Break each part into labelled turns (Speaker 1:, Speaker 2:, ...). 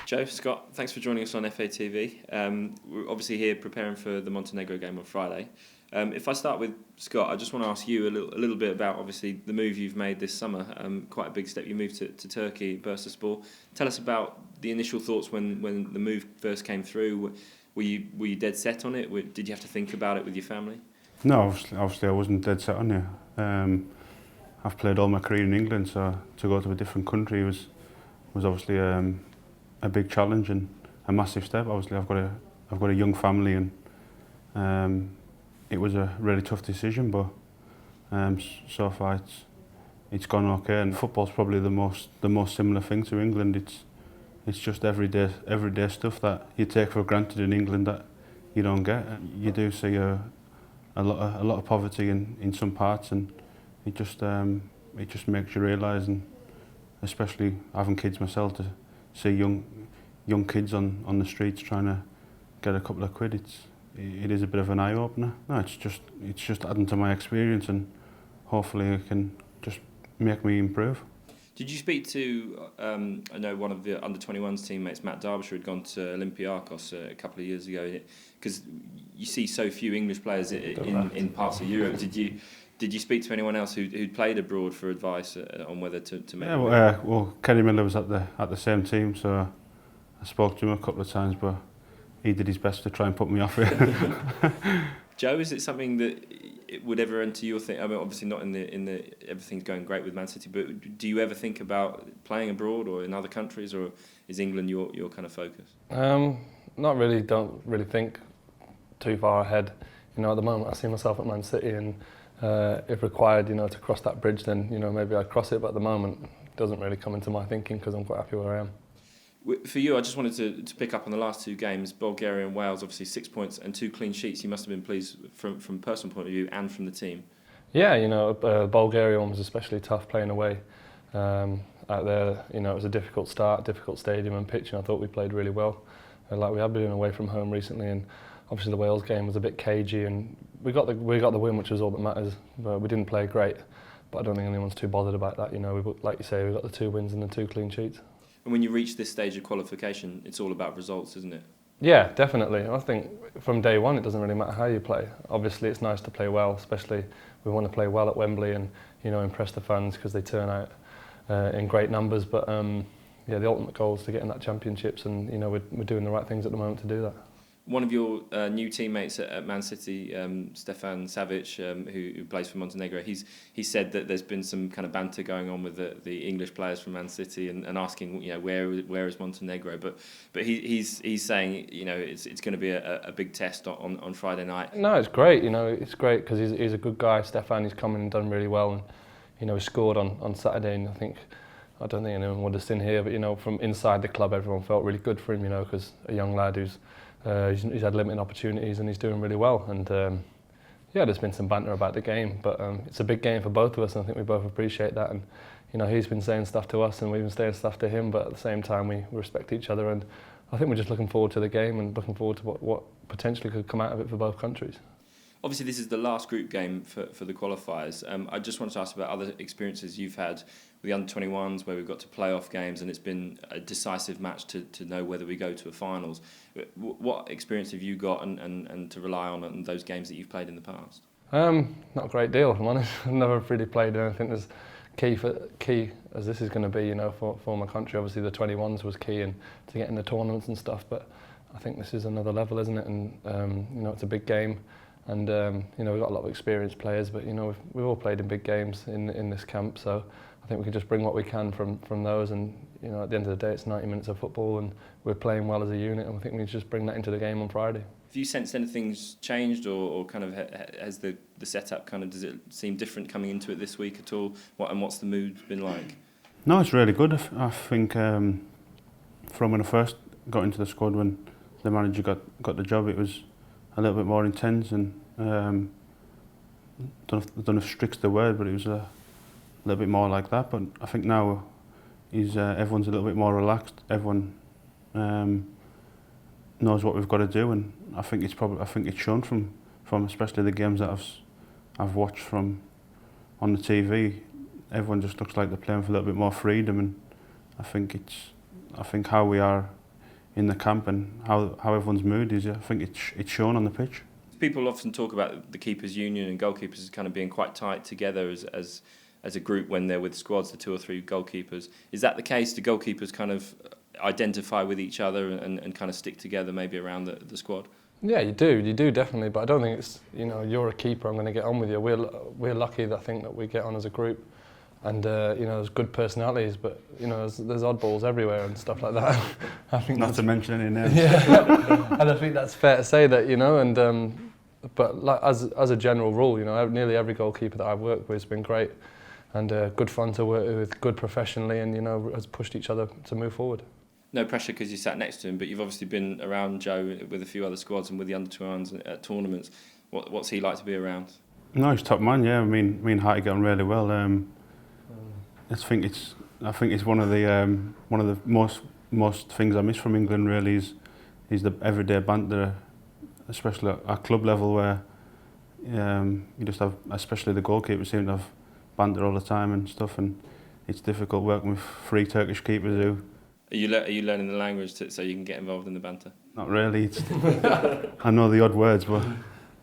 Speaker 1: Joe, Scott, thanks for joining us on FATV. We're obviously here preparing for the Montenegro game on Friday. If I start with Scott, I just want to ask you a little bit about obviously the move you've made this summer. Quite a big step. You moved to Turkey, Bursaspor. Tell us about the initial thoughts when the move first came through. Were you dead set on it? Did you have to think about it with your family?
Speaker 2: No, obviously I wasn't dead set on it. I've played all my career in England, so to go to a different country was obviously a big challenge and a massive step. Obviously, I've got a young family, and it was a really tough decision. But so far, it's gone okay. And football's probably the most similar thing to England. It's just everyday stuff that you take for granted in England that you don't get. You do see a lot of poverty in some parts, and it just makes you realise, and especially having kids myself, to see young kids on the streets trying to get a couple of quid. It is a bit of an eye opener. No, it's just adding to my experience, and hopefully it can just make me improve.
Speaker 1: Did you speak to, I know one of the under-21s teammates, Matt Derbyshire, had gone to Olympiacos a couple of years ago, because you see so few English players in parts of Europe. Did you speak to anyone else who'd played abroad for advice on whether to make?
Speaker 2: Yeah, well, Kenny Miller was at the same team, so I spoke to him a couple of times, but he did his best to try and put me off it.
Speaker 1: Joe, is it something that it would ever enter your thing? I mean, obviously not in the everything's going great with Man City, but do you ever think about playing abroad or in other countries, or is England your kind of focus?
Speaker 3: Not really. Don't really think too far ahead. At the moment I see myself at Man City, and if required, to cross that bridge, then maybe I'd cross it. But at the moment, it doesn't really come into my thinking because I'm quite happy where I am.
Speaker 1: For you, I just wanted to pick up on the last two games, Bulgaria and Wales. Obviously 6 points and 2 clean sheets. You must have been pleased from a personal point of view and from the team.
Speaker 3: Yeah, Bulgaria one was especially tough playing away out there. It was a difficult start, difficult stadium and pitch, and I thought we played really well, like we have been away from home recently. And obviously the Wales game was a bit cagey, and we got the win, which was all that matters. But we didn't play great, but I don't think anyone's too bothered about that. Like you say, we got the 2 wins and the 2 clean sheets.
Speaker 1: And when you reach this stage of qualification, it's all about results, isn't it?
Speaker 3: Yeah, definitely. I think from day one, it doesn't really matter how you play. Obviously, it's nice to play well, especially we want to play well at Wembley and impress the fans because they turn out in great numbers. But the ultimate goal is to get in that championships, and we're doing the right things at the moment to do that.
Speaker 1: One of your new teammates at Man City, Stefan Savic, who plays for Montenegro, he said that there's been some kind of banter going on with the English players from Man City and asking where is Montenegro, but he's saying it's going to be a big test on Friday night.
Speaker 3: No, it's great. It's great because he's a good guy. Stefan, he's come in and done really well, and he scored on Saturday, and I don't think anyone would have seen here, but from inside the club, everyone felt really good for him, because a young lad who's he's had limited opportunities and he's doing really well. And there's been some banter about the game, but it's a big game for both of us, and I think we both appreciate that. And he's been saying stuff to us, and we've been saying stuff to him, but at the same time we respect each other. And I think we're just looking forward to the game and looking forward to what potentially could come out of it for both countries.
Speaker 1: Obviously, this is the last group game for the qualifiers. I just wanted to ask about other experiences you've had with the under-21s, where we've got to playoff games, and it's been a decisive match to know whether we go to a finals. What experience have you got and to rely on those games that you've played in the past?
Speaker 3: Not a great deal, if I'm honest. I've never really played anything as key as this is going to be, for my country. Obviously, the 21s was key and to get in the tournaments and stuff, but I think this is another level, isn't it? And it's a big game. And we've got a lot of experienced players, but we've all played in big games in this camp, so I think we can just bring what we can from those. And at the end of the day, it's 90 minutes of football, and we're playing well as a unit, and I think we can just bring that into the game on Friday.
Speaker 1: Have you sensed anything's changed, or kind of has the setup does it seem different coming into it this week at all? What's the mood been like?
Speaker 2: No, it's really good. I think from when I first got into the squad, when the manager got the job, it was a little bit more intense, and don't know if strict's the word, but it was a little bit more like that. But I think now everyone's a little bit more relaxed. Everyone knows what we've got to do, and I think it's shown from especially the games that I've watched from on the TV. Everyone just looks like they're playing for a little bit more freedom, and I think how we are in the camp and how everyone's mood is. I think it's shown on the pitch.
Speaker 1: People often talk about the keepers' union and goalkeepers as kind of being quite tight together as a group when they're with squads, the 2 or 3 goalkeepers. Is that the case? Do goalkeepers kind of identify with each other and kind of stick together maybe around the squad?
Speaker 3: Yeah, you do definitely, but I don't think it's, you know, you're a keeper, I'm going to get on with you. We're lucky that I think that we get on as a group, and you know, there's good personalities, but you know, there's oddballs everywhere and stuff like that. I think
Speaker 2: not to mention any names.
Speaker 3: Yeah, and I think that's fair to say that, you know, and but like, as a general rule, you know, nearly every goalkeeper that I've worked with has been great, and good fun to work with, good professionally, and you know, has pushed each other to move forward.
Speaker 1: No pressure because you sat next to him, but you've obviously been around Joe with a few other squads and with the under-21s at tournaments. What's he like to be around?
Speaker 2: No, he's top man. Yeah, me and Hart get on really well. I think it's one of the most things I miss from England. Really is the everyday banter, especially at club level, where you just have, especially the goalkeepers seem to have banter all the time and stuff, and it's difficult working with 3 Turkish keepers who.
Speaker 1: Are you learning the language so you can get involved in the banter?
Speaker 2: Not really. I know the odd words, but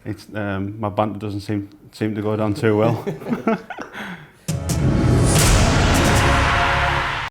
Speaker 2: it's my banter doesn't seem to go down too well.